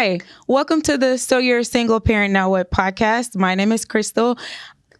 Hi, welcome to the So You're a Single Parent Now What podcast. My name is Crystal.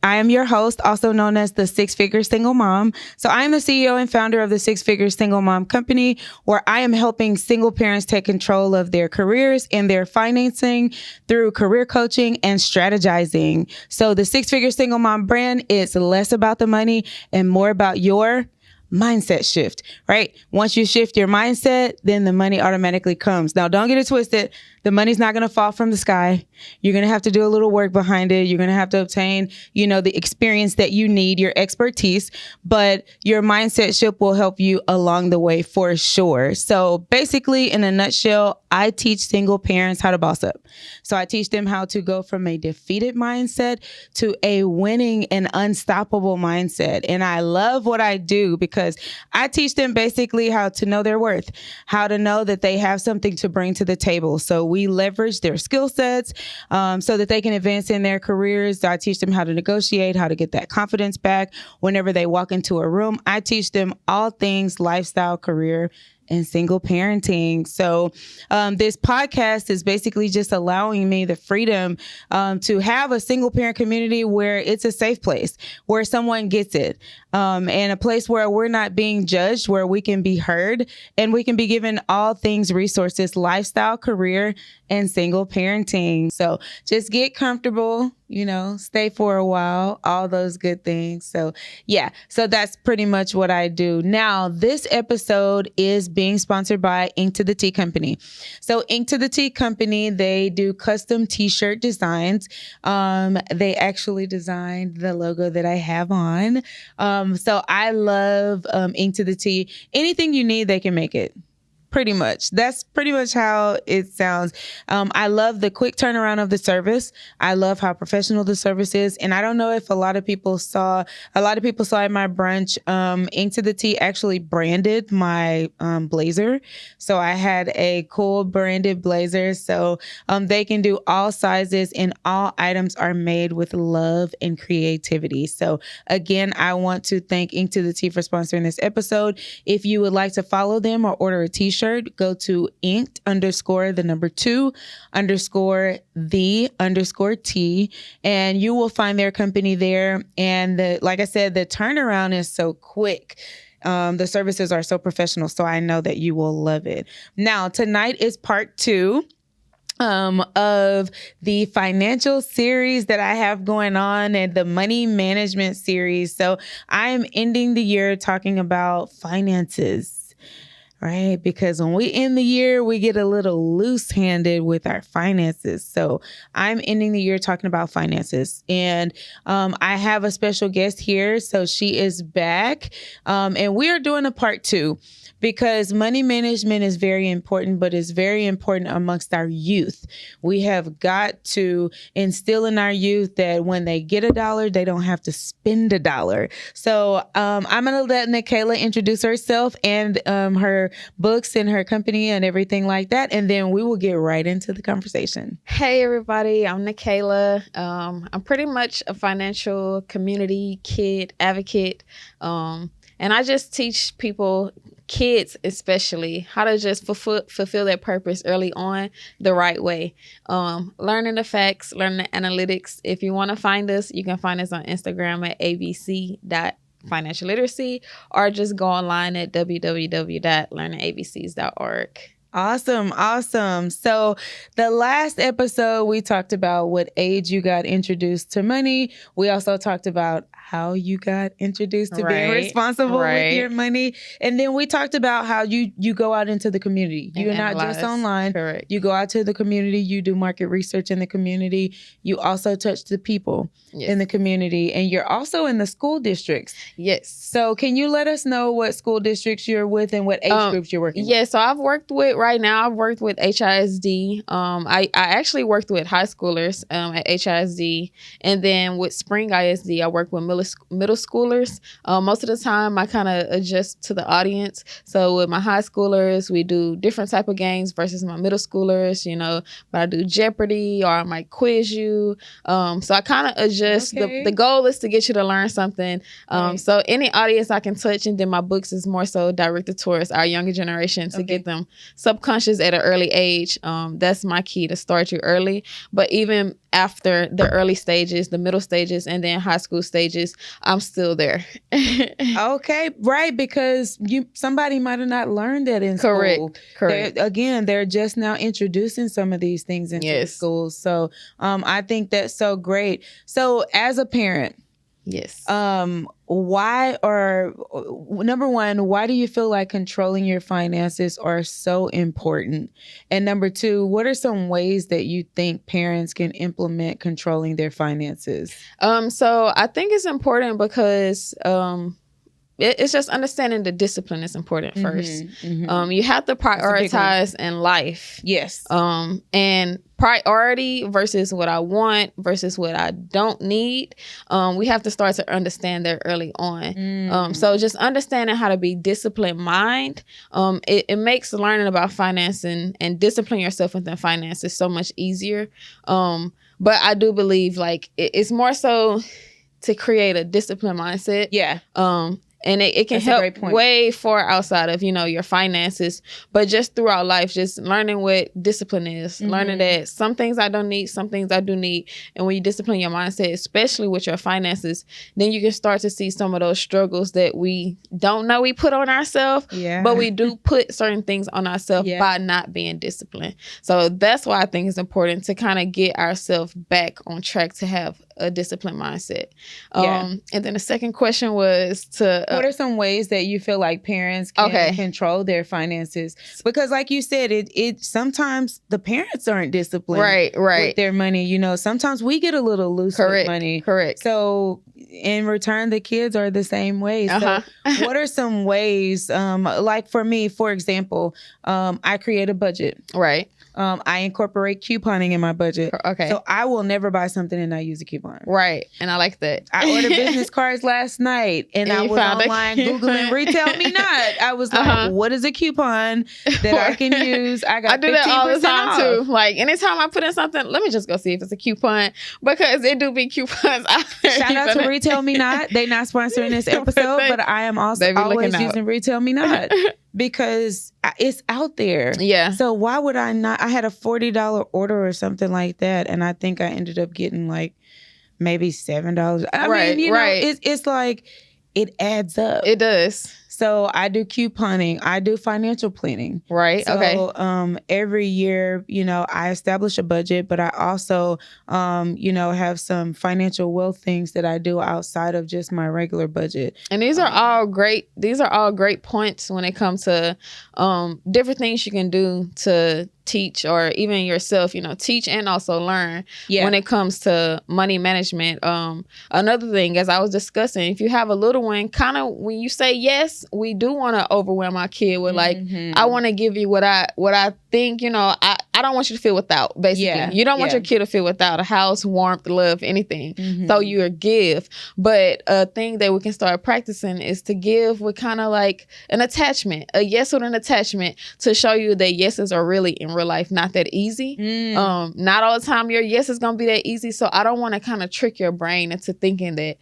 I am your host, also known as the Six Figure Single Mom. So I am the CEO and founder of the Six Figure Single Mom Company, where I am helping single parents take control of their careers and their financing through career coaching and strategizing. So the Six Figure Single Mom brand is less about the money and more about your mindset shift, right? Once you shift your mindset, then the money automatically comes. Now, don't get it twisted. The money's not going to fall from the sky. You're going to have to do a little work behind it. You're going to have to obtain, the experience that you need, your expertise, but your mindset shift will help you along the way for sure. So basically, in a nutshell, I teach single parents how to boss up. So I teach them how to go from a defeated mindset to a winning and unstoppable mindset. And I love what I do because I teach them basically how to know their worth, how to know that they have something to bring to the table. So we leverage their skill sets so that they can advance in their careers. I teach them how to negotiate, how to get that confidence back whenever they walk into a room. I teach them all things lifestyle, career, and single parenting. So this podcast is basically just allowing me the freedom to have a single parent community where it's a safe place, where someone gets it, and a place where we're not being judged, where we can be heard and we can be given all things resources, lifestyle, career, and single parenting. So just get comfortable, stay for a while, all those good things. So so that's pretty much what I do. Now, this episode is being sponsored by Ink to the Tea Company. So Ink to the Tea Company, they do custom t-shirt designs. They actually designed the logo that I have on. So I love Ink to the Tea. Anything you need, they can make it. Pretty much. That's pretty much how it sounds. I love the quick turnaround of the service. I love how professional the service is. And I don't know if a lot of people saw at my brunch, Ink to the Tea actually branded my blazer. So I had a cool branded blazer. So they can do all sizes and all items are made with love and creativity. So again, I want to thank Ink to the Tea for sponsoring this episode. If you would like to follow them or order a t-shirt, go to inked_the_tea, and you will find their company there. And like I said, the turnaround is so quick. The services are so professional. So I know that you will love it. Now, tonight is part 2 of the financial series that I have going on and the money management series. So I am ending the year talking about finances. Right? Because when we end the year, we get a little loose-handed with our finances. So I'm ending the year talking about finances. And I have a special guest here. So she is back. And we are doing a part 2 because money management is very important, but it's very important amongst our youth. We have got to instill in our youth that when they get $1, they don't have to spend $1. So I'm going to let Nakala introduce herself and her books and her company and everything like that. And then we will get right into the conversation. Hey, everybody. I'm Nakala. I'm pretty much a financial community kid advocate. And I just teach people, kids especially, how to just fulfill their purpose early on the right way. Learning the facts, learning the analytics. If you want to find us, you can find us on Instagram at abc.financial literacy, or just go online at www.learningabcs.org. Awesome. So the last episode, we talked about what age you got introduced to money. We also talked about how you got introduced to being responsible with your money. And then we talked about how you go out into the community. You're not just online. Correct. You go out to the community. You do market research in the community. You also touch the people in the community. And you're also in the school districts. Yes. So can you let us know what school districts you're with and what age groups you're working with? Yeah, so I've worked with HISD. I actually worked with high schoolers at HISD. And then with Spring ISD, I work with middle schoolers. Most of the time, I kind of adjust to the audience. So with my high schoolers, we do different type of games versus my middle schoolers, but I do Jeopardy or I might quiz you. So I kind of adjust. Okay. The goal is to get you to learn something. So any audience I can touch, and then my books is more so directed towards our younger generation to get them. So subconscious at an early age. That's my key, to start you early. But even after the early stages, the middle stages, and then high school stages, I'm still there. Okay, right, because somebody might have not learned that in school. Correct. They're just now introducing some of these things into the schools. So I think that's so great. So as a parent, yes. Why, or number one, why do you feel like controlling your finances are so important? And number two, what are some ways that you think parents can implement controlling their finances? So I think it's important because it's just understanding the discipline is important first. You have to prioritize in life. Yes. And priority versus what I want versus what I don't need. We have to start to understand that early on. So just understanding how to be disciplined mind, it makes learning about financing and discipline yourself within finances so much easier. But I do believe like it's more so to create a disciplined mindset. Yeah. And it can help way far outside of, your finances, but just throughout life, just learning what discipline is, learning that some things I don't need, some things I do need. And when you discipline your mindset, especially with your finances, then you can start to see some of those struggles that we don't know we put on ourselves, but we do put certain things on ourselves by not being disciplined. So that's why I think it's important to kind of get ourselves back on track to have a disciplined mindset. And then the second question was to... what are some ways that you feel like parents can control their finances? Because like you said, it sometimes the parents aren't disciplined with their money. Sometimes we get a little loose with money. Correct. So in return, the kids are the same way. So what are some ways, like for me, for example, I create a budget. Right. I incorporate couponing in my budget. Okay. So I will never buy something and not use a coupon. Right. And I like that. I ordered business cards last night and I was online Googling retail me not. I was like, what is a coupon that I can use? I do that all the time off. Too. Like anytime I put in something, let me just go see if it's a coupon, because it do be coupons out there. Shout out to Retail Me Not. They not sponsoring this episode, but I am also always using Retail Me Not. Because it's out there. Yeah. So why would I not? I had a $40 order or something like that. And I think I ended up getting like maybe $7. I mean, it's like, it adds up. It does. So I do couponing. I do financial planning. Right. So, okay. Every year, I establish a budget, but I also, have some financial wealth things that I do outside of just my regular budget. And these are all great. These are all great points when it comes to different things you can do to teach, or even yourself, teach and also learn when it comes to money management. Another thing, as I was discussing, if you have a little one, kind of when you say yes, we do want to overwhelm our kid with like, I want to give you what I think, I don't want you to feel without, basically. Yeah. You don't want your kid to feel without a house, warmth, love, anything. So you give. But a thing that we can start practicing is to give with kind of like an attachment, a yes with an attachment, to show you that yeses are really in real life not that easy. Not all the time your yes is gonna be that easy. So I don't want to kind of trick your brain into thinking that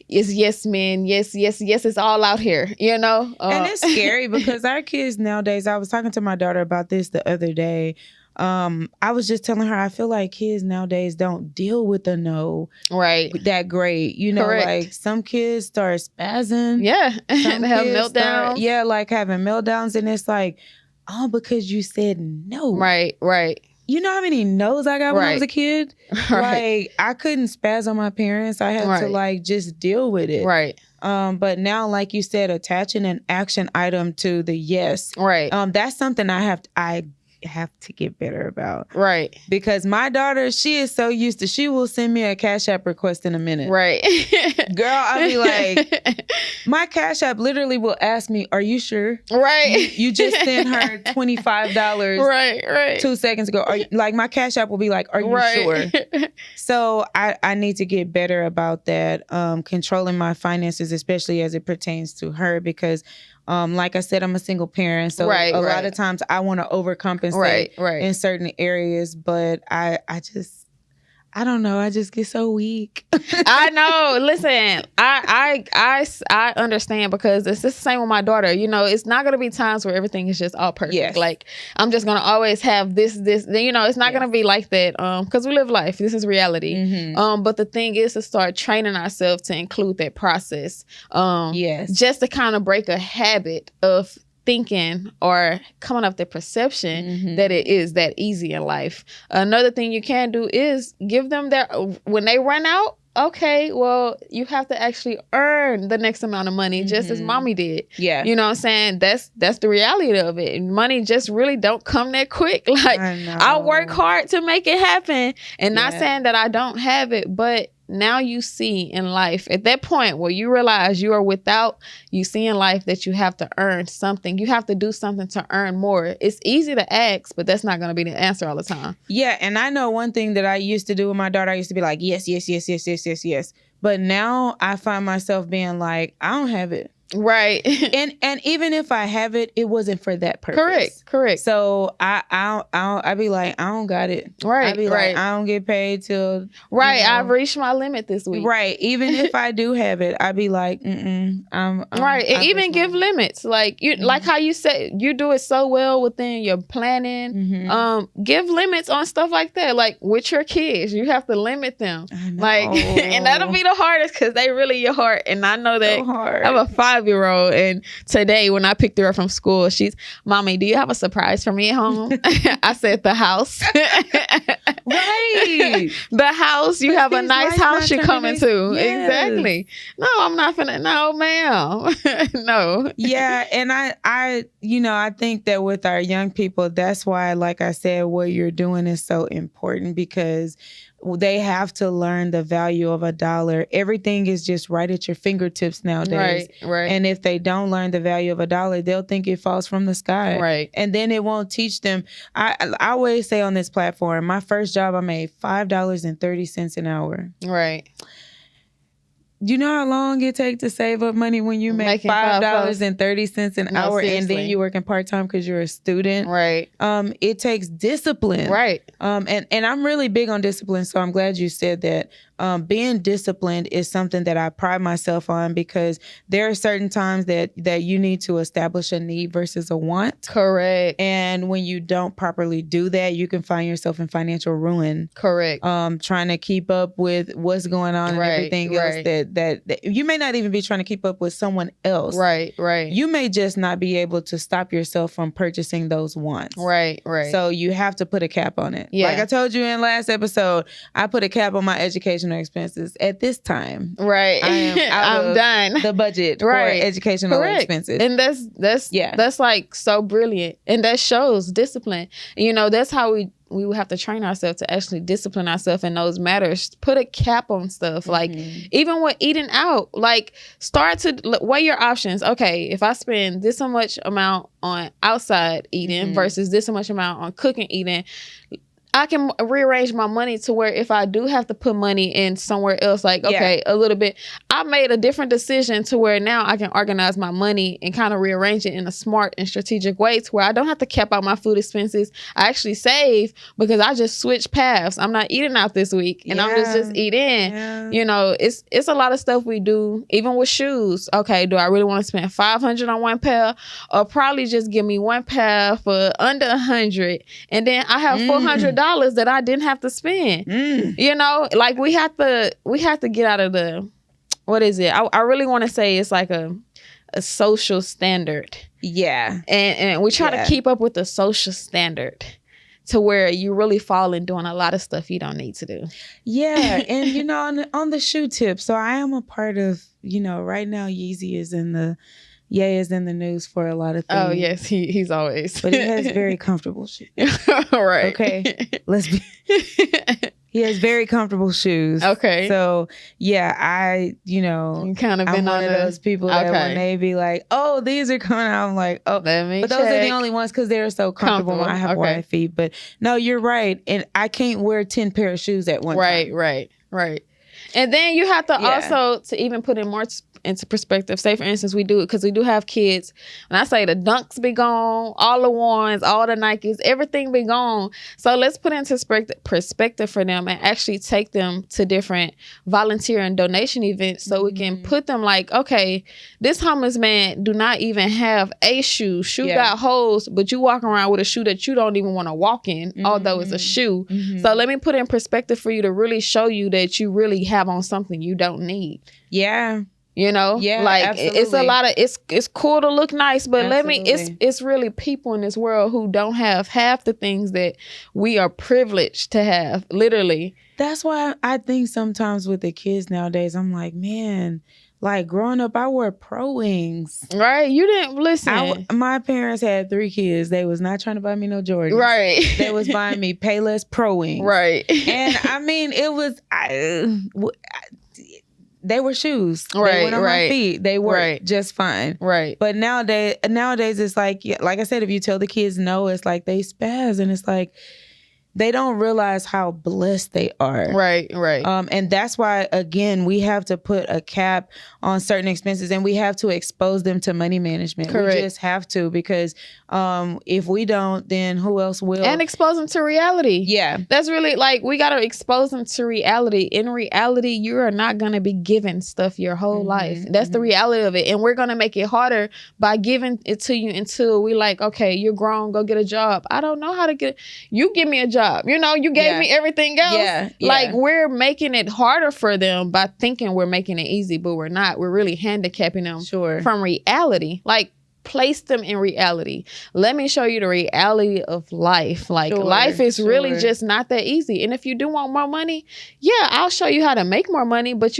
it's yes men, yes, it's all out here, and it's scary because our kids nowadays, I was talking to my daughter about this the other day. I was just telling her, I feel like kids nowadays don't deal with the no that great. Correct. Like some kids start spazzing. Yeah. And have meltdowns. Like having meltdowns, and it's like, oh, because you said no. Right. You know how many no's I got when I was a kid? Like, I couldn't spaz on my parents. I had to, like, just deal with it. Right. But now, like you said, attaching an action item to the yes. Right. That's something I have to get better about. Right. Because my daughter, she is so used to, she will send me a Cash App request in a minute. Right. Girl, I'll be like, my Cash App literally will ask me, are you sure? Right. You just sent her $25 right. 2 seconds ago. Like my Cash App will be like, are you sure? So I need to get better about that, controlling my finances, especially as it pertains to her, because like I said, I'm a single parent, so a lot of times I want to overcompensate in certain areas, but I I don't know. I just get so weak. I know. Listen, I understand because it's just the same with my daughter. You know, it's not gonna be times where everything is just all perfect. Yes. Like I'm just gonna always have this. You know, it's not gonna be like that. Because we live life. This is reality. Mm-hmm. But the thing is to start training ourselves to include that process. Yes. Just to kind of break a habit of thinking or coming up the perception that it is that easy in life. Another thing you can do is give them their, when they run out, okay, well, you have to actually earn the next amount of money just as mommy did. Yeah. You know what I'm saying? That's the reality of it. Money just really don't come that quick. Like I work hard to make it happen, and not saying that I don't have it, but now you see in life at that point where you realize you are without, you see in life that you have to earn something. You have to do something to earn more. It's easy to ask, but that's not going to be the answer all the time. Yeah. And I know one thing that I used to do with my daughter, I used to be like, yes, yes, yes, yes, yes, yes, yes. But now I find myself being like, I don't have it. Right. and even if I have it, it wasn't for that purpose. Correct. So I be like, I don't got it. Right. I be like, I don't get paid till right. You know, I've reached my limit this week. Right. Even if I do have it, I be like, I'm right. And even give limits. Like you like how you said you do it so well within your planning. Give limits on stuff like that. Like with your kids, you have to limit them. Like and that'll be the hardest because they really your heart. And I know that so hard. I have a 5-year-old, and today when I picked her up from school, she's, Mommy, do you have a surprise for me at home? I said, the house. Right. The house. You have a nice house you're coming to. Yes. Exactly. No, I'm not finna. No, ma'am. No. Yeah. And I think that with our young people, that's why, like I said, what you're doing is so important because they have to learn the value of $1. Everything is just right at your fingertips nowadays. Right. And if they don't learn the value of $1, they'll think it falls from the sky. Right. And then it won't teach them. I always say on this platform, my first job, I made $5.30 an hour. Right. You know how long it takes to save up money when you make $5.30 an hour seriously. and then you working part-time because you're a student? Right. It takes discipline. Right. And I'm really big on discipline, so I'm glad you said that. Being disciplined is something that I pride myself on because there are certain times that you need to establish a need versus a want. Correct. And when you don't properly do that, you can find yourself in financial ruin. Correct. Trying to keep up with what's going on and everything else that you may not even be trying to keep up with someone else. Right. You may just not be able to stop yourself from purchasing those wants. Right. So you have to put a cap on it. Yeah. Like I told you in last episode, I put a cap on my educational expenses at this time. Right. I am out done. the budget for educational expenses. And that's like so brilliant. And that shows discipline. You know, that's how we will have to train ourselves to actually discipline ourselves in those matters. Put a cap on stuff. Like even with eating out, like start to weigh your options. Okay, if I spend this so much amount on outside eating versus this so much amount on cooking eating, I can rearrange my money to where if I do have to put money in somewhere else, like, okay, a little bit, I made a different decision to where now I can organize my money and kind of rearrange it in a smart and strategic way to where I don't have to cap out my food expenses. I actually save because I just switched paths. I'm not eating out this week and I'm just eat in. Yeah. You know, it's a lot of stuff we do, even with shoes. Okay, do I really want to spend $500 on one pair or probably just give me one pair for under $100 and then I have $400 that I didn't have to spend. You know, like we have to get out of the, what is it? I really want to say it's like a social standard. Yeah. And we try to keep up with the social standard to where you really fall in doing a lot of stuff you don't need to do. Yeah. And you know, on the shoe tip, so I am a part of, you know, right now Yeezy is in the news for a lot of things. Oh yes, he's always. But he has very comfortable shoes. Right. Okay. He has very comfortable shoes. Okay. So yeah, you kind of been one of those people that when they be like, "Oh, these are coming out," I'm like, "Oh," but those are the only ones because they're so comfortable. I have wide feet. But no, you're right, and I can't wear 10 pair of shoes at one time. Right. And then you have to also, to even put it more into perspective, say for instance, we do it because we do have kids. When I say the Dunks be gone, all the ones, all the Nikes, everything be gone. So let's put into perspective for them and actually take them to different volunteer and donation events so we can put them like, okay, this homeless man do not even have a shoe. Shoe got holes, but you walk around with a shoe that you don't even want to walk in, although it's a shoe. So let me put it in perspective for you to really show you that you really have on something you don't need. Yeah. You know, like absolutely. It's a lot of it's cool to look nice, but it's really people in this world who don't have half the things that we are privileged to have, literally. That's why I think sometimes with the kids nowadays, I'm like, man, like growing up, I wore Pro Wings. Right. You didn't listen. My parents had 3 kids. They was not trying to buy me no Jordans. Right. They was buying me Payless Pro Wings. Right. And I mean, it was, they were shoes. Right. They went on my feet. They worked just fine. Right. But nowadays it's like I said, if you tell the kids no, it's like they spaz, and it's like, they don't realize how blessed they are. Right. And that's why, again, we have to put a cap on certain expenses, and we have to expose them to money management. Correct. We just have to, because if we don't, then who else will? And expose them to reality. Yeah. That's really, like, we got to expose them to reality. In reality, you are not going to be given stuff your whole life. That's the reality of it. And we're going to make it harder by giving it to you until we like, okay, you're grown, go get a job. I don't know how to get, you give me a job. You know, you gave me everything else. Yeah. Like, we're making it harder for them by thinking we're making it easy, but we're not. We're really handicapping them from reality. Like, place them in reality. Let me show you the reality of life. Like, life is really just not that easy. And if you do want more money, I'll show you how to make more money. But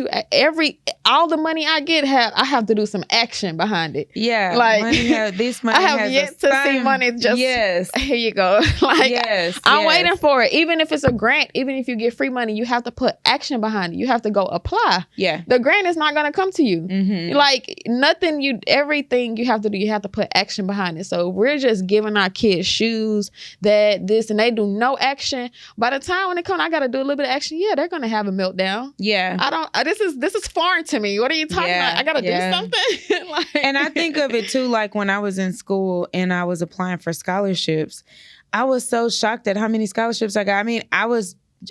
all the money I get, I have to do some action behind it. Yeah, like this money. I have yet to see money. Just here you go. Like, I'm waiting for it. Even if it's a grant, even if you get free money, you have to put action behind it. You have to go apply. Yeah, the grant is not going to come to you. Like, nothing. Everything you have to do. You have to put action behind it. So we're just giving our kids shoes, this, and they do no action. By the time when they come, I got to do a little bit of action. Yeah, they're gonna have a meltdown. Yeah, I don't. This is foreign to me. What are you talking about? I got to do something. Like, and I think of it too. Like when I was in school and I was applying for scholarships, I was so shocked at how many scholarships I got. I mean,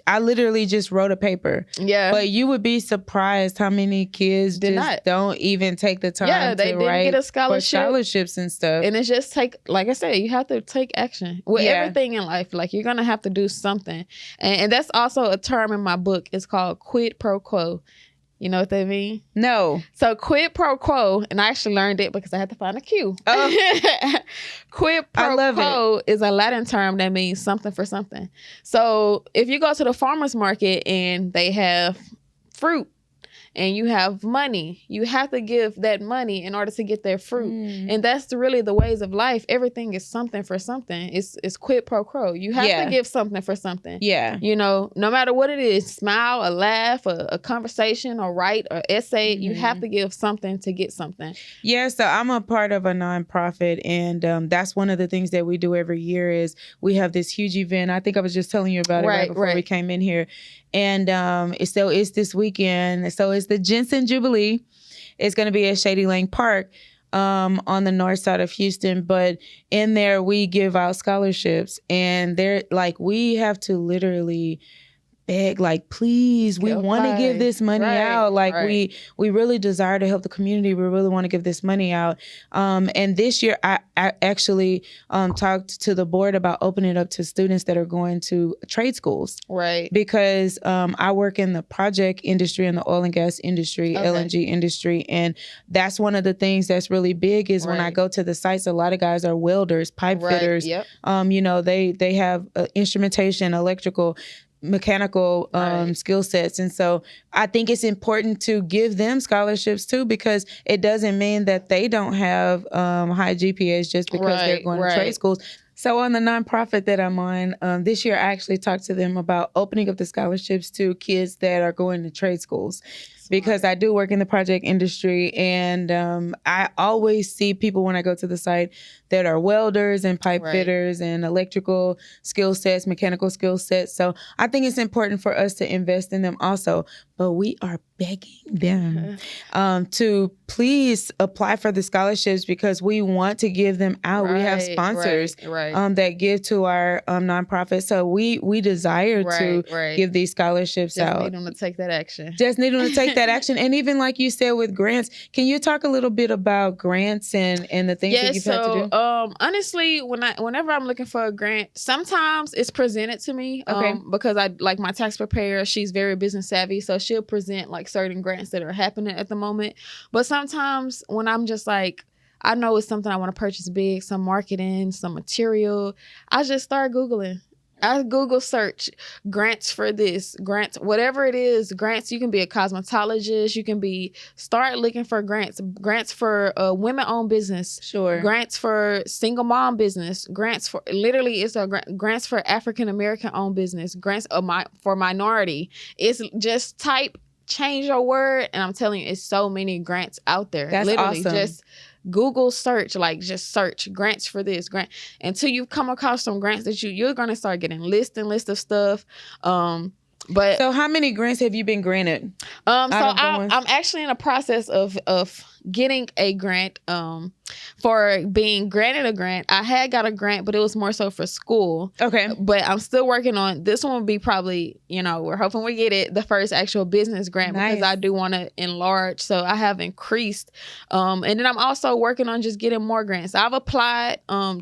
I literally just wrote a paper. Yeah. But you would be surprised how many kids don't even take the time to write get a scholarship. For scholarships and stuff. And it's just like I said, you have to take action with everything in life. Like, you're going to have to do something. And that's also a term in my book. It's called quid pro quo. You know what that means? No. So quid pro quo, and I actually learned it because I had to find a Q. Oh. Quid pro quo is a Latin term that means something for something. So if you go to the farmer's market and they have fruit, and you have money, you have to give that money in order to get their fruit. And that's really the ways of life. Everything is something for something. It's quid pro quo. You have to give something for something. Yeah. You know, no matter what it is, smile, a laugh, a conversation, or write, or essay, you have to give something to get something. Yeah, so I'm a part of a nonprofit, and that's one of the things that we do every year is we have this huge event. I think I was just telling you about it right before we came in here. And so it's this weekend. So it's the Jensen Jubilee. It's going to be at Shady Lane Park on the north side of Houston. But in there, we give out scholarships. And they're like, we have to literally beg, like, please, we want to give this money out. Like, we really desire to help the community. We really want to give this money out. And this year, I actually talked to the board about opening it up to students that are going to trade schools. Right. Because I work in the project industry and the oil and gas industry, LNG industry. And that's one of the things that's really big is when I go to the sites, a lot of guys are welders, pipe fitters. Yep. You know, they have instrumentation, electrical, mechanical skill sets. And so I think it's important to give them scholarships too, because it doesn't mean that they don't have high GPAs just because they're going to trade schools. So on the nonprofit that I'm on, this year I actually talked to them about opening up the scholarships to kids that are going to trade schools. because I do work in the project industry, and I always see people when I go to the site that are welders and pipe fitters and electrical skill sets, mechanical skill sets. So I think it's important for us to invest in them also. But we are begging them to please apply for the scholarships because we want to give them out. We have sponsors that give to our nonprofit. So we desire to give these scholarships out. Just need them to take that action. Just need them to take that action. And even like you said with grants, can you talk a little bit about grants and the things that you've had to do? Honestly, whenever I'm looking for a grant, sometimes it's presented to me because I like my tax preparer. She's very business savvy, so she'll present like certain grants that are happening at the moment. But sometimes when I'm just like, I know it's something I want to purchase big, some marketing, some material, I just start Googling. I Google search grants for this, grants, whatever it is, grants. You can be a cosmetologist. You can start looking for grants for women-owned business. Sure. Grants for single mom business. Grants for, literally it's grants for African-American owned business. Grants for minority. It's just change your word. And I'm telling you, it's so many grants out there. That's literally awesome. Just Google search, just search grants for this grant until you come across some grants that you're going to start getting list of stuff. But so how many grants have you been granted? I'm actually in a process of getting a grant, for being granted a grant. I had got a grant, but it was more so for school. Okay. But I'm still working on this one. Will be probably, we're hoping we get it, the first actual business grant because I do want to enlarge. So I have increased. And then I'm also working on just getting more grants. I've applied.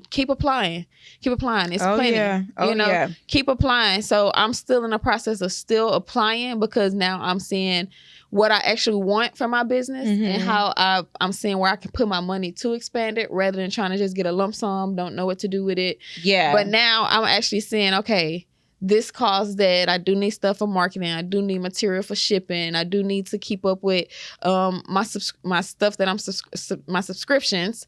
Keep applying. It's plenty. Keep applying. So I'm still in the process of still applying because now I'm seeing what I actually want for my business and how I'm seeing where I can put my money to expand it rather than trying to just get a lump sum, don't know what to do with it. Yeah. But now I'm actually saying, okay, this costs that. I do need stuff for marketing. I do need material for shipping. I do need to keep up with my stuff that my subscriptions.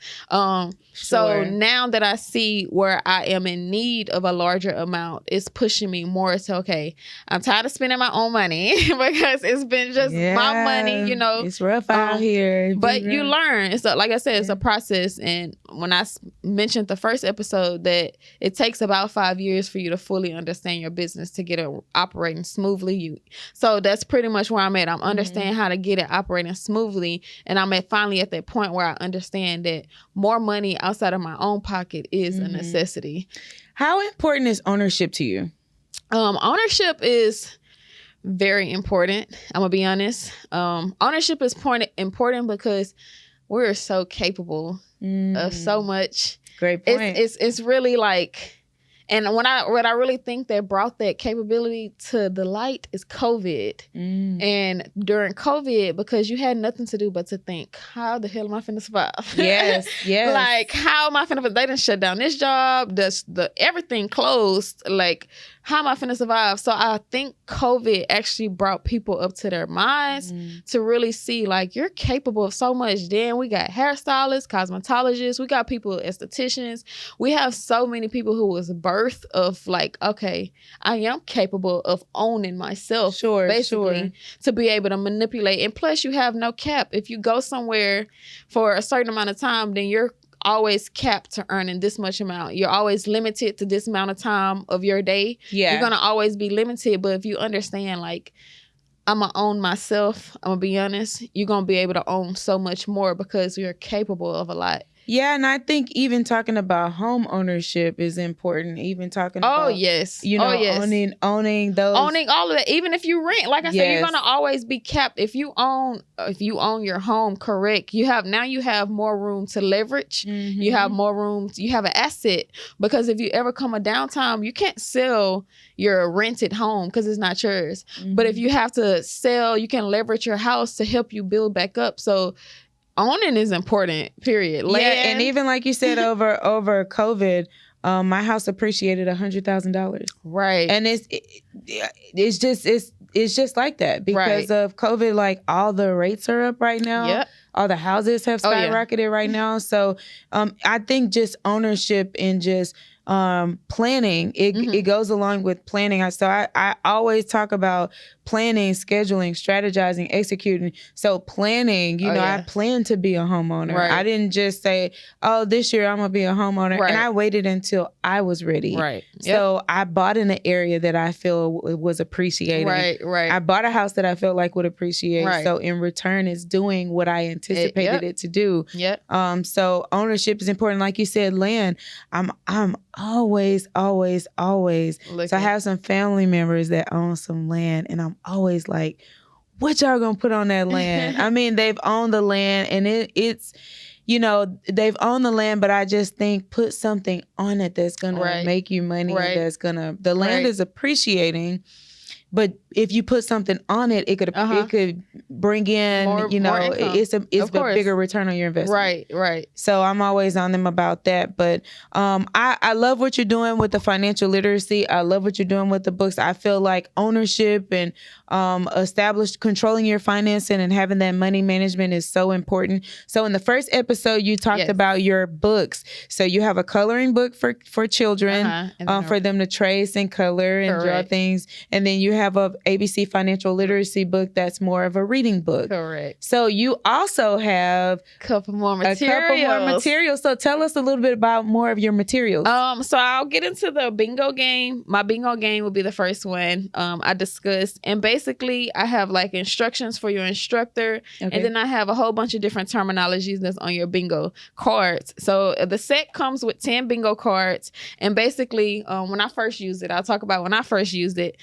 So now that I see where I am in need of a larger amount, it's pushing me more to, okay, I'm tired of spending my own money because it's been just my money, It's rough out here. But you learn. So like I said, it's a process. And when I mentioned the first episode that it takes about 5 years for you to fully understand your business to get it operating smoothly. So that's pretty much where I'm at. I'm understanding how to get it operating smoothly. And I'm finally at that point where I understand that more money outside of my own pocket is a necessity. How important is ownership to you? Ownership is very important. I'm gonna be honest. Ownership is important because we're so capable of so much. Great point. It's really like, and what I really think that brought that capability to the light is COVID. And during COVID, because you had nothing to do but to think, how the hell am I finna survive? Yes. Like, how am I finna? They didn't shut down this job. Everything closed. Like, how am I finna survive? So I think COVID actually brought people up to their minds to really see, like, you're capable of so much. Then we got hairstylists, cosmetologists. We got people, estheticians. We have so many people who was birth of like, okay, I am capable of owning myself. Basically, to be able to manipulate. And plus, you have no cap. If you go somewhere for a certain amount of time, then you're always capped to earning this much amount. You're always limited to this amount of time of your day. You're gonna always be limited. But if you understand, like, I'm gonna own myself, I'm gonna be honest, you're gonna be able to own so much more because you're capable of a lot. Yeah, and I think even talking about home ownership is important. Even talking about owning those, owning all of that. Even if you rent, like I said, you're gonna always be capped. If you own your home, correct, you have more room to leverage. You have more room. You have an asset because if you ever come a downtime, you can't sell your rented home because it's not yours. But if you have to sell, you can leverage your house to help you build back up. So owning is important, period. And even like you said, over COVID, my house appreciated $100,000. Right. And it's just like that because of COVID. Like, all the rates are up right now. all the houses have skyrocketed right now. So I think just ownership and just planning, it goes along with planning. So I always talk about planning, scheduling, strategizing, executing. So planning, I plan to be a homeowner. Right. I didn't just say, oh, this year I'm going to be a homeowner. Right. And I waited until I was ready. Right. So I bought in an area that I feel was appreciated. Right. I bought a house that I felt like would appreciate. Right. So in return, it's doing what I anticipated it to do. Yep. So ownership is important. Like you said, land, I'm always looking. So I have some family members that own some land, and I'm always like, what y'all gonna put on that land? I mean, they've owned the land, and it's they've owned the land, but I just think put something on it that's gonna make you money, and that's gonna, the land is appreciating. But if you put something on it, it could bring in, more it's a bigger return on your investment. Right. So I'm always on them about that. But I love what you're doing with the financial literacy. I love what you're doing with the books. I feel like ownership and controlling your financing and having that money management is so important. So in the first episode, you talked about your books. So you have a coloring book for children, for them to trace and color and draw things. And then you have a ABC financial literacy book that's more of a reading book. Correct. So you also have a couple more materials. So tell us a little bit about more of your materials. So I'll get into the bingo game. My bingo game will be the first one I discussed. And basically, I have like instructions for your instructor. Okay. And then I have a whole bunch of different terminologies that's on your bingo cards. So the set comes with 10 bingo cards. And basically, when I first used it, I'll talk about when I first used it.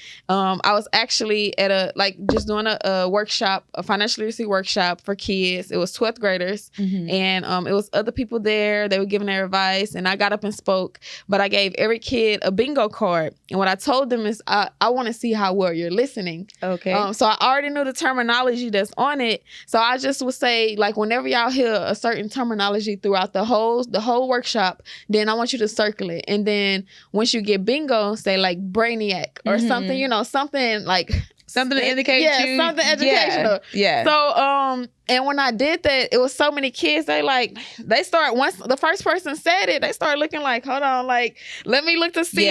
I was actually at just doing a workshop, a financial literacy workshop for kids. It was 12th graders. And it was other people there. They were giving their advice, and I got up and spoke. But I gave every kid a bingo card. And what I told them is, I want to see how well you're listening. Okay. So I already knew the terminology that's on it. So I just would say, like, whenever y'all hear a certain terminology throughout the whole workshop, then I want you to circle it. And then once you get bingo, say like brainiac or something, something like something to indicate you. Something educational. Yeah. So and when I did that, it was so many kids, once the first person said it, they started looking like, hold on, like, let me look to see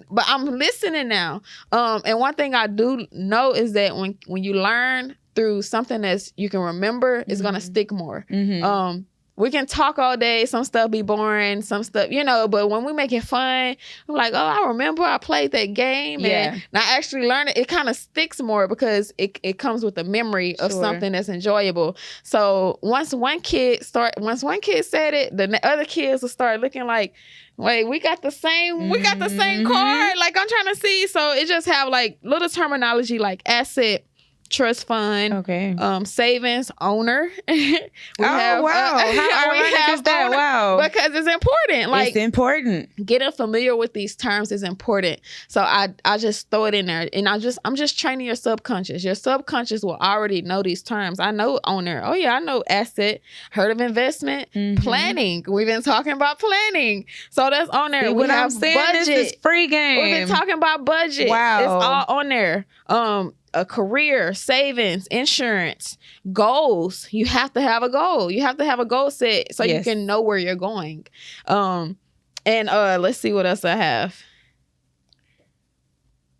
but I'm listening now. And one thing I do know is that when you learn through something that you can remember, it's gonna stick more. We can talk all day. Some stuff be boring. Some stuff, but when we make it fun, I'm like, oh, I remember I played that game. And I actually learned it. It kind of sticks more because it comes with a memory of something that's enjoyable. So once one kid said it, the other kids will start looking like, wait, we got the same card. Like, I'm trying to see. So it just have like little terminology like asset, trust fund, savings, owner. Wow. How ironic is that? Wow. Because it's important. Like, it's important. Getting familiar with these terms is important. So I just throw it in there. And I'm just training your subconscious. Your subconscious will already know these terms. I know owner. Oh yeah, I know asset. Heard of investment. Planning. We've been talking about planning. So that's on there. What I'm saying, budget. This is free game. We've been talking about budget. Wow. It's all on there. A career, savings, insurance, goals. You have to have a goal. You have to have a goal set so you can know where you're going. And let's see what else I have.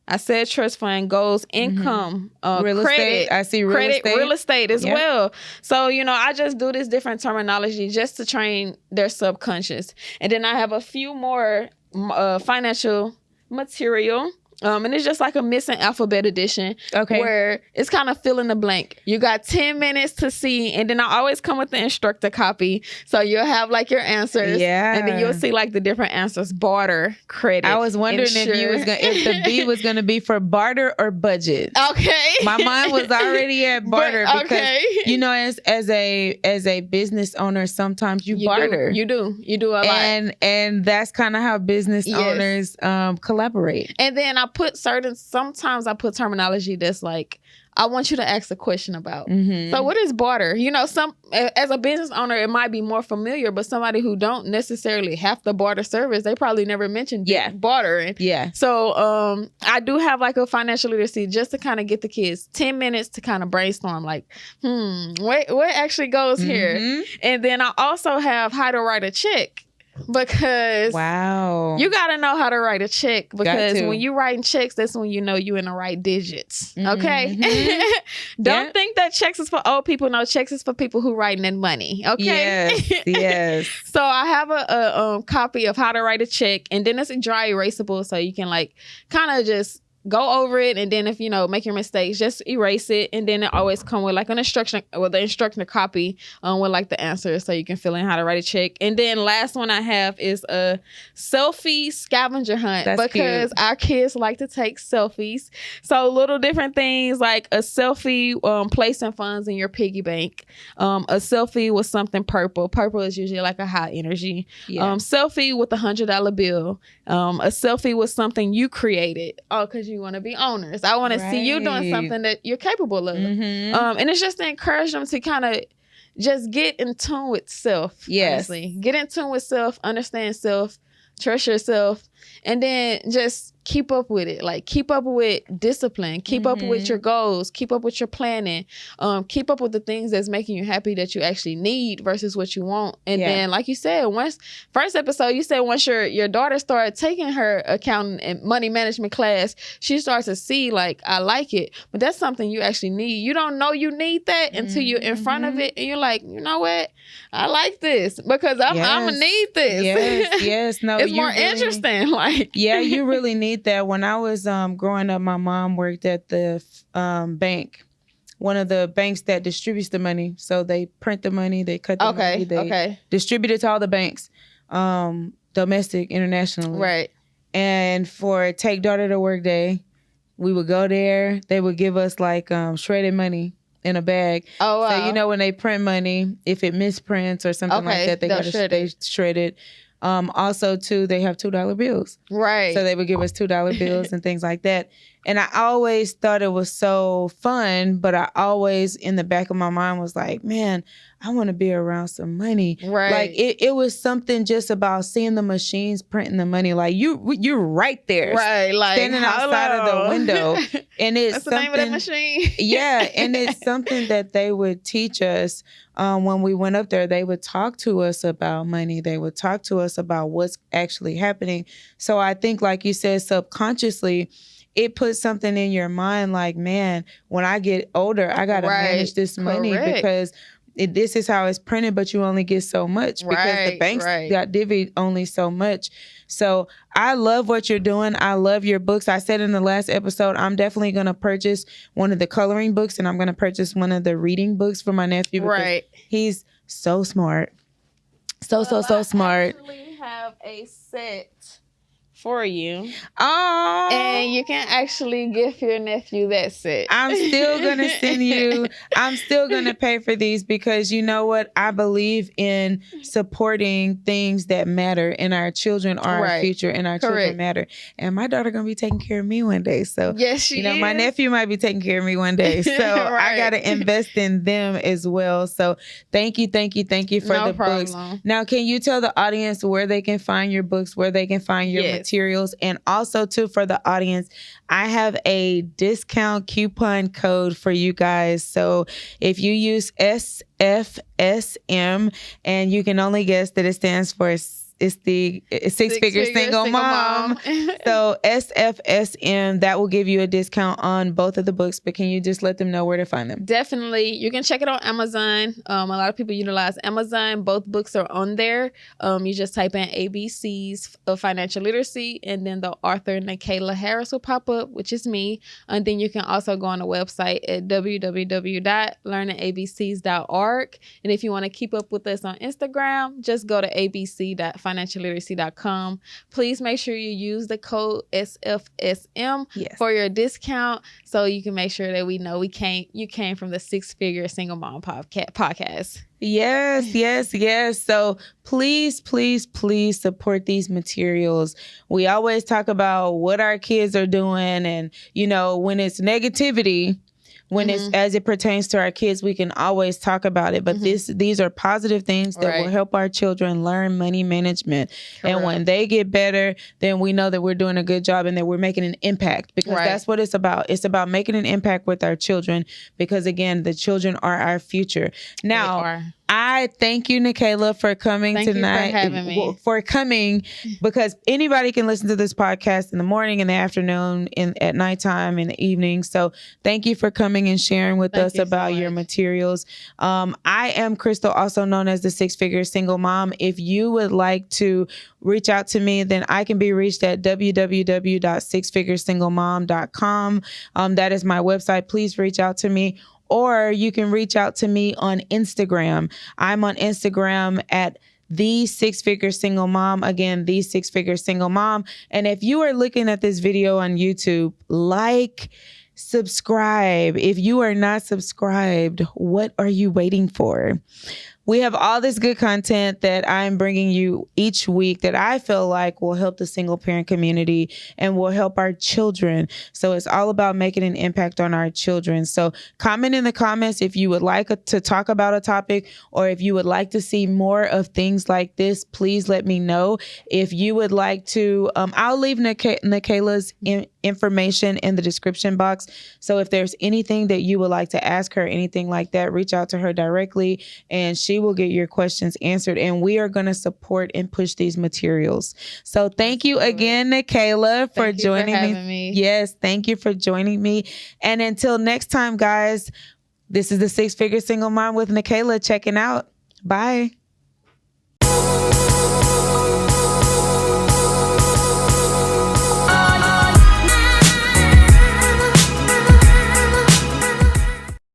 I said trust fund, goals, income, real credit. Estate. I see real estate as well. So, I just do this different terminology just to train their subconscious. And then I have a few more financial material. And it's just like a missing alphabet edition where it's kind of fill in the blank. You got 10 minutes to see, and then I always come with the instructor copy. So you'll have like your answers. Yeah. And then you'll see like the different answers: barter, credit. I was wondering if the B was going to be for barter or budget. Okay. My mind was already at barter because as a business owner, sometimes you barter. You do a lot. And that's kind of how business owners collaborate. And then I sometimes I put terminology that's like, I want you to ask a question about. Mm-hmm. So what is barter? You know, as a business owner, it might be more familiar, but somebody who don't necessarily have the barter service, they probably never mentioned bartering. Yeah. So I do have like a financial literacy just to kind of get the kids 10 minutes to kind of brainstorm like, what actually goes here? And then I also have how to write a check. Because you got to know how to write a check, because when you writing checks, that's when you know you in the right digits. Okay. Don't think that checks is for old people. No, checks is for people who writing in money. Okay. Yes. So I have a copy of how to write a check, and then it's dry erasable, so you can like kind of just go over it, and then if you know make your mistakes, just erase it, and then it always come with like an instruction with the instructor copy with like the answers, so you can fill in how to write a check. And then last one I have is a selfie scavenger hunt. That's because cute. Our kids like to take selfies, so little different things like a selfie placing funds in your piggy bank, a selfie with something purple is usually like a high energy, selfie with $100 bill, a selfie with something you created, because you want to be owners. I want to see you doing something that you're capable of. And it's just to encourage them to kind of just get in tune with self. Honestly. Get in tune with self, understand self, trust yourself, and then just keep up with it. Like keep up with discipline, keep up with your goals, keep up with your planning, keep up with the things that's making you happy that you actually need versus what you want. And then like you said, first episode you said once your daughter started taking her accounting and money management class, she starts to see like, I like it, but that's something you actually need. You don't know you need that until you're in front of it and you're like, you know what, I like this because I'm gonna need this. Yes. No, it's more interesting. Like you really need that. When I was growing up, my mom worked at the bank, one of the banks that distributes the money. So they print the money, they cut the money, they distribute it to all the banks, domestic, internationally. Right. And for Take Daughter to Work Day, we would go there. They would give us like shredded money in a bag. Oh, wow. So you know when they print money, if it misprints or something like that, they shred it. Also, too, they have $2 bills. Right. So they would give us $2 bills and things like that. And I always thought it was so fun, but I always, in the back of my mind, was like, man, I want to be around some money. Right. Like, it was something just about seeing the machines printing the money. Like, you're right there. Right. Like, standing outside of the window. And it's That's the name of the machine. Yeah. And it's something that they would teach us. When we went up there, they would talk to us about money. They would talk to us about what's actually happening. So I think, like you said, subconsciously, it puts something in your mind like, man, when I get older, I got to manage this money because this is how it's printed, but you only get so much because the banks got divvied only so much. So I love what you're doing. I love your books. I said in the last episode, I'm definitely going to purchase one of the coloring books and I'm going to purchase one of the reading books for my nephew because he's so smart. So smart. I actually have a set for you. Oh. And you can actually give your nephew that set. I'm still going to send you, I'm still going to pay for these because you know what? I believe in supporting things that matter and our children are our future and our children matter. And my daughter going to be taking care of me one day. So, yes, she is. My nephew might be taking care of me one day. So I got to invest in them as well. So thank you for the books. Now, can you tell the audience where they can find your books, where they can find your materials? And also, too, for the audience, I have a discount coupon code for you guys. So if you use SFSM, and you can only guess that it stands for it's the six-figure single mom. So SFSM, that will give you a discount on both of the books. But can you just let them know where to find them? Definitely. You can check it on Amazon. A lot of people utilize Amazon. Both books are on there. You just type in ABCs of Financial Literacy, and then the author Nakala Harris will pop up, which is me. And then you can also go on the website at www.learningabcs.org. And if you want to keep up with us on Instagram, just go to abc.financialliteracy. financialliteracy.com. Please make sure you use the code SFSM Yes. for your discount, so you can make sure that we know you came from the Six Figure Single Mom podcast. Yes. So please support these materials. We always talk about what our kids are doing, and when it's negativity, when it's as it pertains to our kids, we can always talk about it. But these are positive things that will help our children learn money management. Correct. And when they get better, then we know that we're doing a good job and that we're making an impact, because that's what it's about. It's about making an impact with our children, because again, the children are our future. Now, I thank you, Nakala, for coming tonight. Thank you for having me. For coming, because anybody can listen to this podcast in the morning, in the afternoon, at nighttime, in the evening. So thank you for coming and sharing with us about your materials. I am Crystal, also known as the Six Figure Single Mom. If you would like to reach out to me, then I can be reached at www.sixfiguresinglemom.com. That is my website. Please reach out to me. Or you can reach out to me on Instagram. I'm on Instagram at The Six Figure Single Mom. Again, The Six Figure Single Mom. And if you are looking at this video on YouTube, subscribe. If you are not subscribed, what are you waiting for? We have all this good content that I'm bringing you each week that I feel like will help the single parent community and will help our children. So it's all about making an impact on our children. So comment in the comments if you would like to talk about a topic, or if you would like to see more of things like this. Please let me know. If you would like to, I'll leave Nakala's information in the description box. So if there's anything that you would like to ask her, anything like that, reach out to her directly, and she will get your questions answered. And we are going to support and push these materials. So thank you again, Nakala, for joining me. Yes, thank you for joining me. And until next time, guys, this is the Six Figure Single Mom with Nakala checking out. Bye.